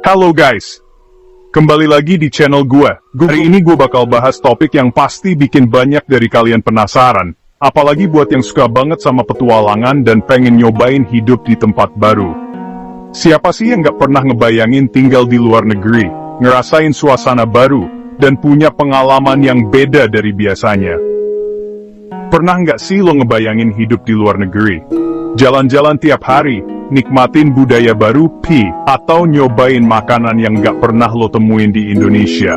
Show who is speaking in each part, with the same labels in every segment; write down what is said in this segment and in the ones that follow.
Speaker 1: Halo guys, kembali lagi di channel gue. Hari ini gue bakal bahas topik yang pasti bikin banyak dari kalian penasaran. Apalagi buat yang suka banget sama petualangan dan pengen nyobain hidup di tempat baru. Siapa sih yang gak pernah ngebayangin tinggal di luar negeri, ngerasain suasana baru, dan punya pengalaman yang beda dari biasanya? Pernah nggak sih lo ngebayangin hidup di luar negeri? Jalan-jalan tiap hari, nikmatin budaya baru, atau nyobain makanan yang nggak pernah lo temuin di Indonesia.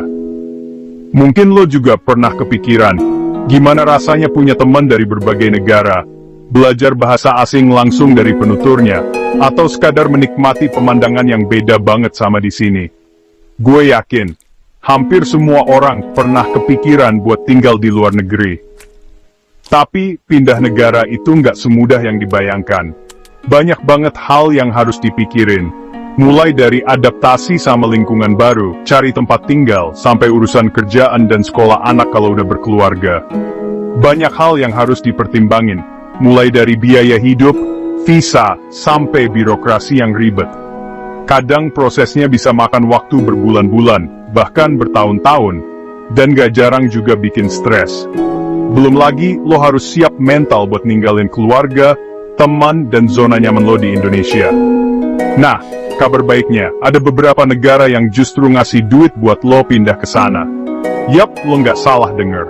Speaker 1: Mungkin lo juga pernah kepikiran, gimana rasanya punya teman dari berbagai negara, belajar bahasa asing langsung dari penuturnya, atau sekadar menikmati pemandangan yang beda banget sama di sini. Gue yakin, hampir semua orang pernah kepikiran buat tinggal di luar negeri. Tapi, pindah negara itu nggak semudah yang dibayangkan. Banyak banget hal yang harus dipikirin. Mulai dari adaptasi sama lingkungan baru, cari tempat tinggal, sampai urusan kerjaan dan sekolah anak kalau udah berkeluarga. Banyak hal yang harus dipertimbangin. Mulai dari biaya hidup, visa, sampai birokrasi yang ribet. Kadang prosesnya bisa makan waktu berbulan-bulan, bahkan bertahun-tahun. Dan gak jarang juga bikin stres. Belum lagi, lo harus siap mental buat ninggalin keluarga, teman, dan zona nyaman lo di Indonesia. Nah, kabar baiknya, ada beberapa negara yang justru ngasih duit buat lo pindah ke sana. Yap, lo nggak salah denger.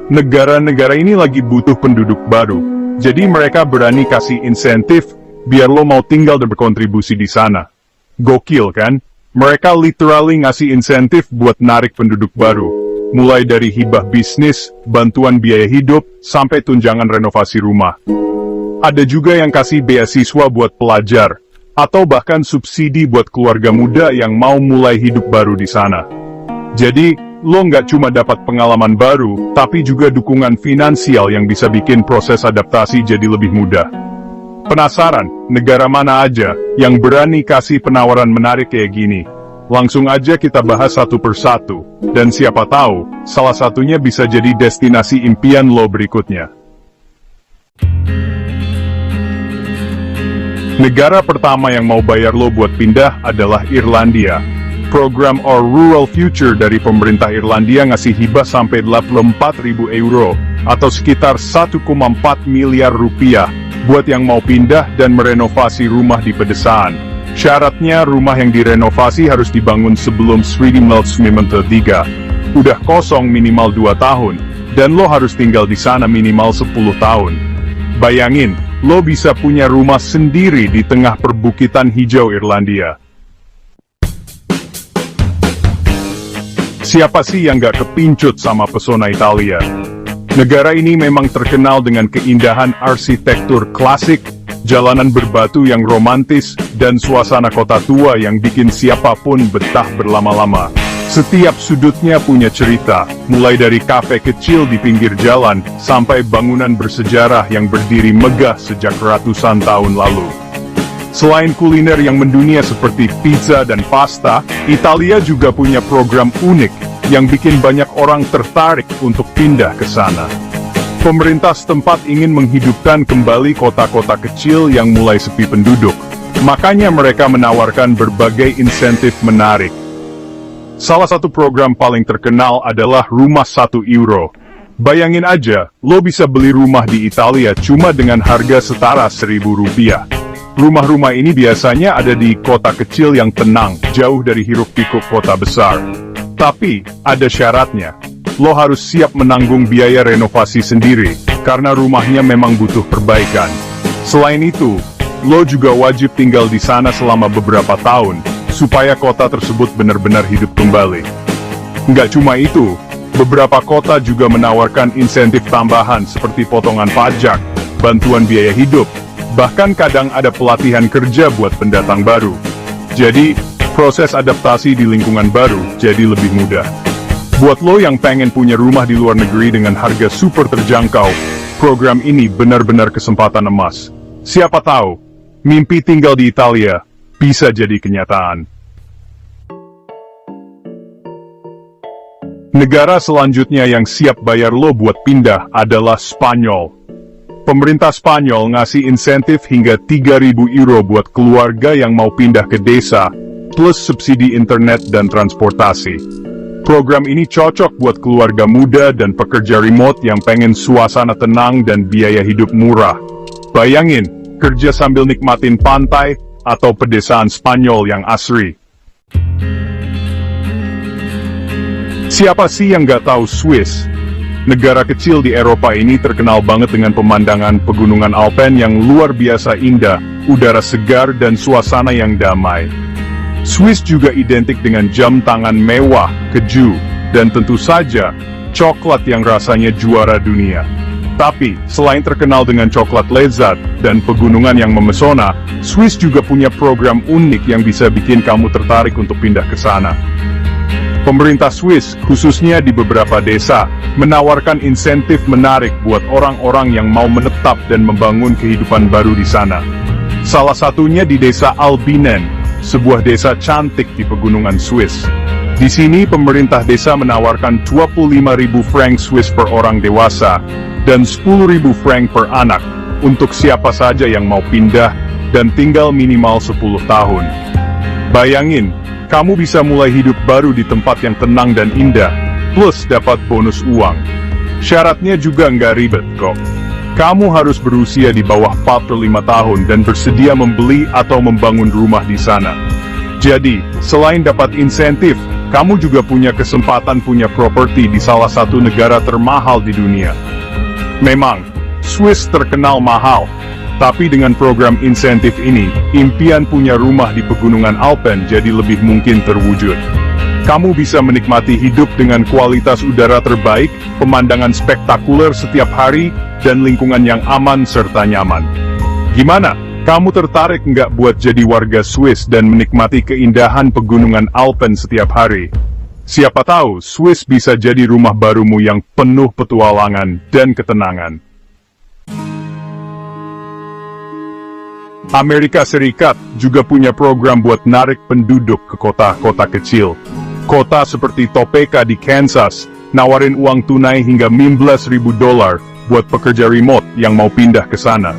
Speaker 1: Negara-negara ini lagi butuh penduduk baru, jadi mereka berani kasih insentif, biar lo mau tinggal dan berkontribusi di sana. Gokil kan? Mereka literally ngasih insentif buat narik penduduk baru. Mulai dari hibah bisnis, bantuan biaya hidup, sampai tunjangan renovasi rumah. Ada juga yang kasih beasiswa buat pelajar, atau bahkan subsidi buat keluarga muda yang mau mulai hidup baru di sana. Jadi, lo nggak cuma dapat pengalaman baru, tapi juga dukungan finansial yang bisa bikin proses adaptasi jadi lebih mudah. Penasaran, negara mana aja yang berani kasih penawaran menarik kayak gini? Langsung aja kita bahas satu persatu, dan siapa tahu, salah satunya bisa jadi destinasi impian lo berikutnya. Negara pertama yang mau bayar lo buat pindah adalah Irlandia. Program Our Rural Future dari pemerintah Irlandia ngasih hibah sampai 84.000 euro, atau sekitar 1,4 miliar rupiah, buat yang mau pindah dan merenovasi rumah di pedesaan. Syaratnya rumah yang direnovasi harus dibangun sebelum Sweden Melts 3. Udah kosong minimal 2 tahun, dan lo harus tinggal di sana minimal 10 tahun. Bayangin, lo bisa punya rumah sendiri di tengah perbukitan hijau Irlandia. Siapa sih yang gak kepincut sama pesona Italia? Negara ini memang terkenal dengan keindahan arsitektur klasik, jalanan berbatu yang romantis, dan suasana kota tua yang bikin siapapun betah berlama-lama. Setiap sudutnya punya cerita, mulai dari kafe kecil di pinggir jalan, sampai bangunan bersejarah yang berdiri megah sejak ratusan tahun lalu. Selain kuliner yang mendunia seperti pizza dan pasta, Italia juga punya program unik, yang bikin banyak orang tertarik untuk pindah ke sana. Pemerintah setempat ingin menghidupkan kembali kota-kota kecil yang mulai sepi penduduk. Makanya mereka menawarkan berbagai insentif menarik. Salah satu program paling terkenal adalah Rumah 1 Euro. Bayangin aja, lo bisa beli rumah di Italia cuma dengan harga setara 1.000 rupiah. Rumah-rumah ini biasanya ada di kota kecil yang tenang, jauh dari hiruk-pikuk kota besar. Tapi, ada syaratnya. Lo harus siap menanggung biaya renovasi sendiri, karena rumahnya memang butuh perbaikan. Selain itu, lo juga wajib tinggal di sana selama beberapa tahun, supaya kota tersebut benar-benar hidup kembali. Nggak cuma itu, beberapa kota juga menawarkan insentif tambahan seperti potongan pajak, bantuan biaya hidup, bahkan kadang ada pelatihan kerja buat pendatang baru. Jadi, proses adaptasi di lingkungan baru jadi lebih mudah. Buat lo yang pengen punya rumah di luar negeri dengan harga super terjangkau, program ini benar-benar kesempatan emas. Siapa tahu, mimpi tinggal di Italia bisa jadi kenyataan. Negara selanjutnya yang siap bayar lo buat pindah adalah Spanyol. Pemerintah Spanyol ngasih insentif hingga 3.000 euro buat keluarga yang mau pindah ke desa, plus subsidi internet dan transportasi. Program ini cocok buat keluarga muda dan pekerja remote yang pengen suasana tenang dan biaya hidup murah. Bayangin, kerja sambil nikmatin pantai atau pedesaan Spanyol yang asri. Siapa sih yang nggak tahu Swiss? Negara kecil di Eropa ini terkenal banget dengan pemandangan pegunungan Alpen yang luar biasa indah, udara segar dan suasana yang damai. Swiss juga identik dengan jam tangan mewah, keju, dan tentu saja, coklat yang rasanya juara dunia. Tapi, selain terkenal dengan coklat lezat dan pegunungan yang memesona, Swiss juga punya program unik yang bisa bikin kamu tertarik untuk pindah ke sana. Pemerintah Swiss, khususnya di beberapa desa, menawarkan insentif menarik buat orang-orang yang mau menetap dan membangun kehidupan baru di sana. Salah satunya di desa Albinen, sebuah desa cantik di pegunungan Swiss. Di sini pemerintah desa menawarkan 25.000 franc Swiss per orang dewasa, dan 10.000 franc per anak, untuk siapa saja yang mau pindah, dan tinggal minimal 10 tahun. Bayangin, kamu bisa mulai hidup baru di tempat yang tenang dan indah, plus dapat bonus uang. Syaratnya juga nggak ribet kok. Kamu harus berusia di bawah 45 tahun dan bersedia membeli atau membangun rumah di sana. Jadi, selain dapat insentif, kamu juga punya kesempatan punya properti di salah satu negara termahal di dunia. Memang, Swiss terkenal mahal. Tapi dengan program insentif ini, impian punya rumah di pegunungan Alpen jadi lebih mungkin terwujud. Kamu bisa menikmati hidup dengan kualitas udara terbaik, pemandangan spektakuler setiap hari, dan lingkungan yang aman serta nyaman. Gimana? Kamu tertarik nggak buat jadi warga Swiss dan menikmati keindahan pegunungan Alpen setiap hari? Siapa tahu, Swiss bisa jadi rumah barumu yang penuh petualangan dan ketenangan. Amerika Serikat juga punya program buat narik penduduk ke kota-kota kecil. Kota seperti Topeka di Kansas, nawarin uang tunai hingga $15.000 buat pekerja remote yang mau pindah ke sana.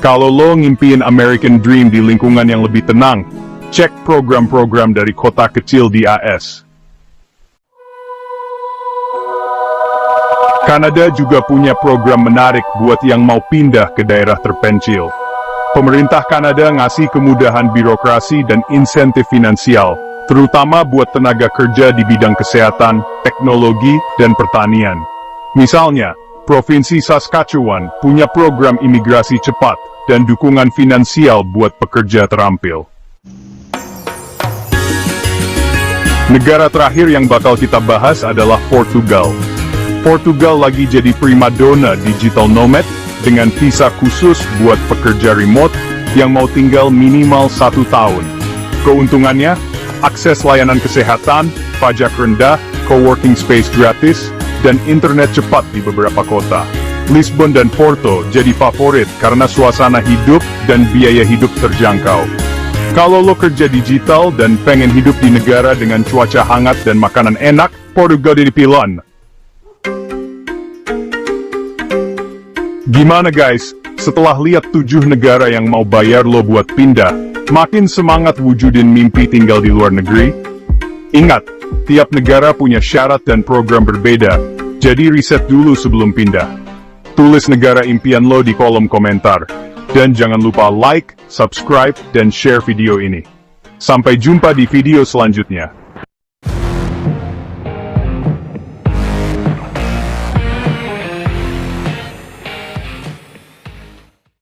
Speaker 1: Kalau lo ngimpiin American Dream di lingkungan yang lebih tenang, cek program-program dari kota kecil di AS. Kanada juga punya program menarik buat yang mau pindah ke daerah terpencil. Pemerintah Kanada ngasih kemudahan birokrasi dan insentif finansial, terutama buat tenaga kerja di bidang kesehatan, teknologi, dan pertanian. Misalnya, Provinsi Saskatchewan punya program imigrasi cepat dan dukungan finansial buat pekerja terampil. Negara terakhir yang bakal kita bahas adalah Portugal. Portugal lagi jadi primadona digital nomad, dengan visa khusus buat pekerja remote yang mau tinggal minimal 1 tahun. Keuntungannya, akses layanan kesehatan, pajak rendah, coworking space gratis, dan internet cepat di beberapa kota. Lisbon dan Porto jadi favorit karena suasana hidup dan biaya hidup terjangkau. Kalau lo kerja digital dan pengen hidup di negara dengan cuaca hangat dan makanan enak, Portugal jadi pilihan. Gimana guys, setelah lihat 7 negara yang mau bayar lo buat pindah, makin semangat wujudin mimpi tinggal di luar negeri? Ingat, tiap negara punya syarat dan program berbeda, jadi riset dulu sebelum pindah. Tulis negara impian lo di kolom komentar. Dan jangan lupa like, subscribe, dan share video ini. Sampai jumpa di video selanjutnya.